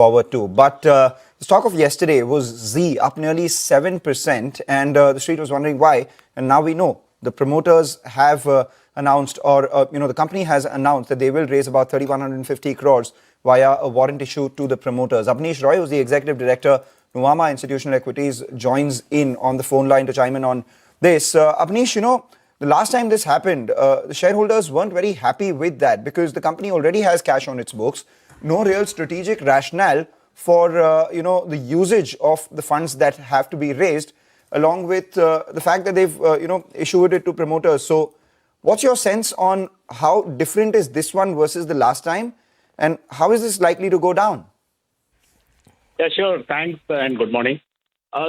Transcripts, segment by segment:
forward to. But the stock of yesterday was Z, up nearly 7%, and the street was wondering why. And now we know the promoters have announced, or the company has announced that they will raise about 3,150 crores via a warrant issue to the promoters. Abneesh Roy, who's the executive director, Nuvama Institutional Equities, joins in on the phone line to chime in on this. Abneesh, the last time this happened, the shareholders weren't very happy with that because the company already has cash on its books. No real strategic rationale for the usage of the funds that have to be raised, along with the fact that they've issued it to promoters. So, what's your sense on how different is this one versus the last time, and how is this likely to go down? Yeah, sure. Thanks and good morning.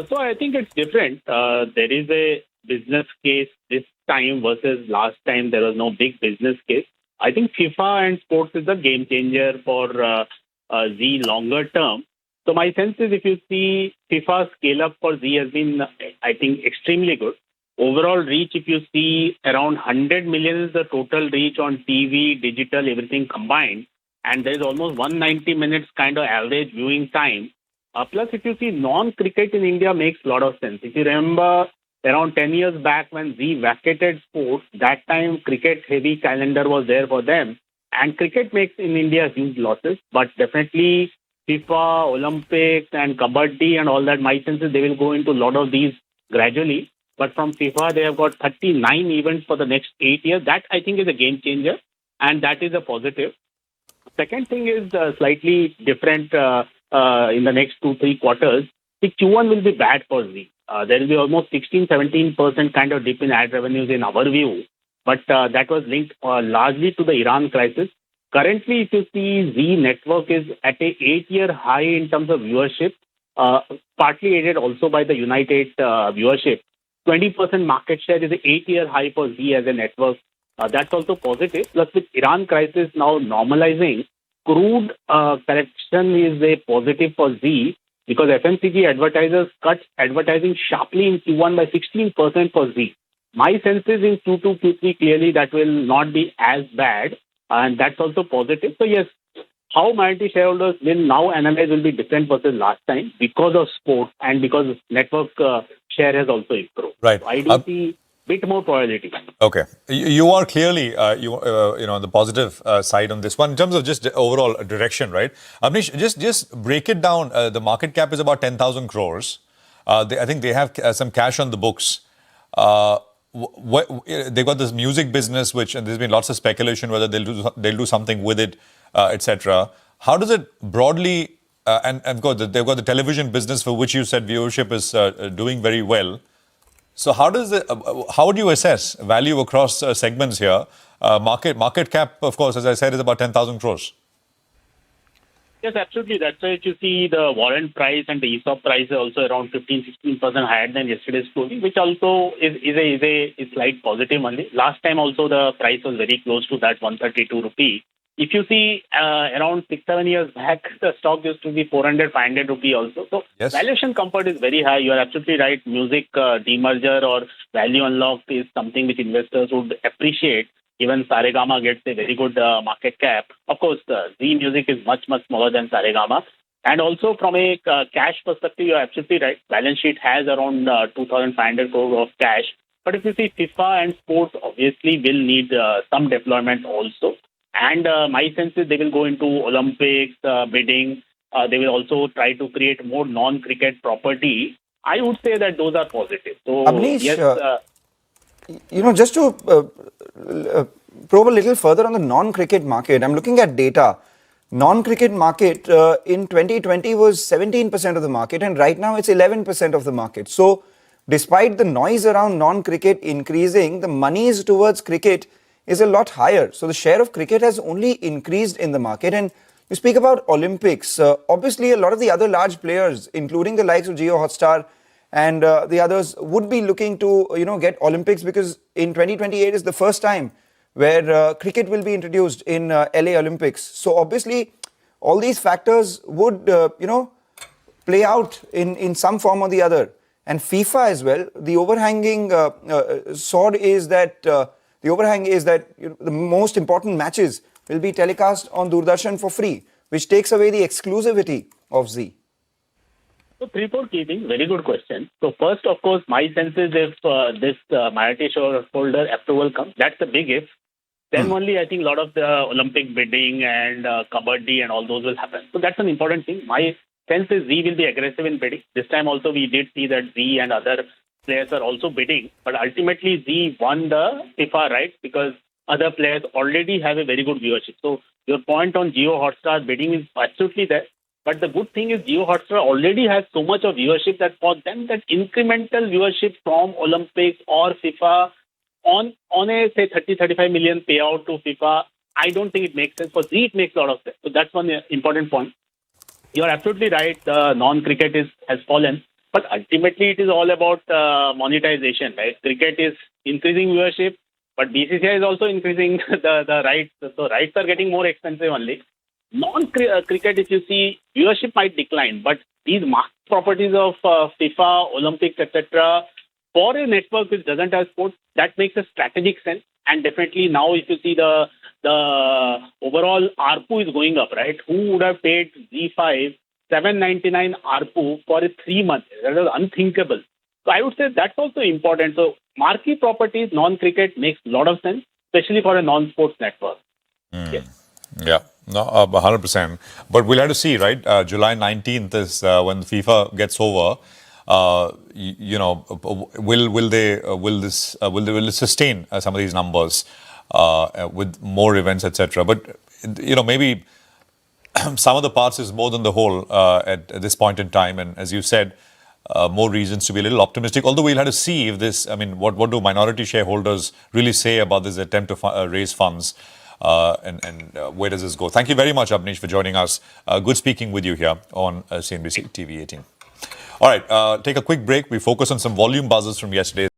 So I think it's different. There is a business case this time versus last time. There was no big business case. I think FIFA and sports is a game changer for Z longer term. So my sense is if you see FIFA scale up for Z has been, I think, extremely good. Overall reach, if you see around 100 million is the total reach on TV, digital, everything combined. And there is almost 190 minutes kind of average viewing time. Plus, if you see non-cricket in India makes a lot of sense. If you remember around 10 years back when Z vacated sports, that time cricket heavy calendar was there for them. And cricket makes in India huge losses. But definitely FIFA, Olympics and Kabaddi and all that, my sense is they will go into a lot of these gradually. But from FIFA, they have got 39 events for the next 8 years. That I think is a game changer. And that is a positive. Second thing is slightly different in the next 2-3 quarters. The Q1 will be bad for Z. There will be almost 16-17% kind of dip in ad revenues in our view. But that was linked largely to the Iran crisis. Currently, if you see Z network is at a 8-year high in terms of viewership, partly aided also by the United viewership. 20% market share is an 8-year high for Z as a network. That's also positive. Plus, with Iran crisis now normalizing, crude correction is a positive for Z because FMCG advertisers cut advertising sharply in Q1 by 16% for Z. My sense is in Q2, Q3, clearly that will not be as bad, and that's also positive. So yes, how minority shareholders will now analyze will be different versus last time because of sports and because network share has also improved. Right. So I do see bit more probability. Okay, you are clearly on the positive side on this one in terms of just overall direction, right? Abneesh, just break it down. The market cap is about 10,000 crores. I think they have some cash on the books. They've got this music business, and there's been lots of speculation whether they'll do something with it, etc. How does it broadly? And they've got the television business for which you said viewership is doing very well. So how do you assess value across segments here? Market cap, of course, as I said, is about 10,000 crores. Yes, absolutely. That's why if you see the warrant price and the ESOP price is also around 15-16% higher than yesterday's closing, which also is a slight positive only. Last time also the price was very close to that 132 rupee. If you see around 6-7 years back, the stock used to be 400-500 rupee also. So yes, valuation comfort is very high. You are absolutely right. Music demerger or value unlock is something which investors would appreciate. Even Saregama gets a very good market cap. Of course, Z Music is much, much smaller than Saregama. And also from a cash perspective, you're absolutely right. Balance sheet has around 2,500 crore of cash. But if you see FIFA and sports, obviously will need some deployment also. And my sense is they will go into Olympics, bidding. They will also try to create more non-cricket property. I would say that those are positive. So, Abneesh, yes, just to probe a little further on the non-cricket market, I'm looking at data. Non-cricket market in 2020 was 17% of the market, and right now it's 11% of the market. So, despite the noise around non-cricket increasing, the monies towards cricket is a lot higher. So the share of cricket has only increased in the market. And you speak about Olympics. Obviously, a lot of the other large players, including the likes of Jio Hotstar and the others, would be looking to get Olympics because in 2028 is the first time where cricket will be introduced in LA Olympics. So obviously, all these factors would play out in some form or the other. And FIFA as well. The overhanging sword is that. The overhang is that the most important matches will be telecast on Doordarshan for free. which takes away the exclusivity of Z? So three, four key things. Very good question. So first, of course, my sense is if this minority shareholder approval comes, that's a big if. Then only I think a lot of the Olympic bidding and kabaddi and all those will happen. So that's an important thing. My sense is Z will be aggressive in bidding. This time also we did see that Z and other players are also bidding. But ultimately Z won the FIFA rights because other players already have a very good viewership. So your point on Jio Hotstar bidding is absolutely there. But the good thing is Jio Hotstar already has so much of viewership that for them that incremental viewership from Olympics or FIFA on a say 30-35 million payout to FIFA, I don't think it makes sense. For Z, it makes a lot of sense. So that's one important point. You're absolutely right. Non-cricket has fallen, but ultimately it is all about monetization, right? Cricket is increasing viewership, but BCCI is also increasing the rights. So rights are getting more expensive only. Non-cricket, if you see, viewership might decline, but these market properties of FIFA, Olympics, etc., for a network which doesn't have sports, that makes a strategic sense. And definitely now, if you see the overall ARPU is going up, right? Who would have paid Z5 $7.99 ARPU for a 3 months? That was unthinkable. So I would say that's also important. So marquee properties, non-cricket makes a lot of sense, especially for a non-sports network. Yes. Yeah, no, 100%. But we'll have to see, right? July 19th is when FIFA gets over. Will they sustain some of these numbers with more events, etc. But maybe some of the parts is more than the whole at this point in time. And as you said, more reasons to be a little optimistic. Although we'll have to see if this. I mean, what do minority shareholders really say about this attempt to raise funds? And where does this go? Thank you very much, Abneesh, for joining us. Good speaking with you here on CNBC TV 18. All right, take a quick break. We focus on some volume buzzers from yesterday.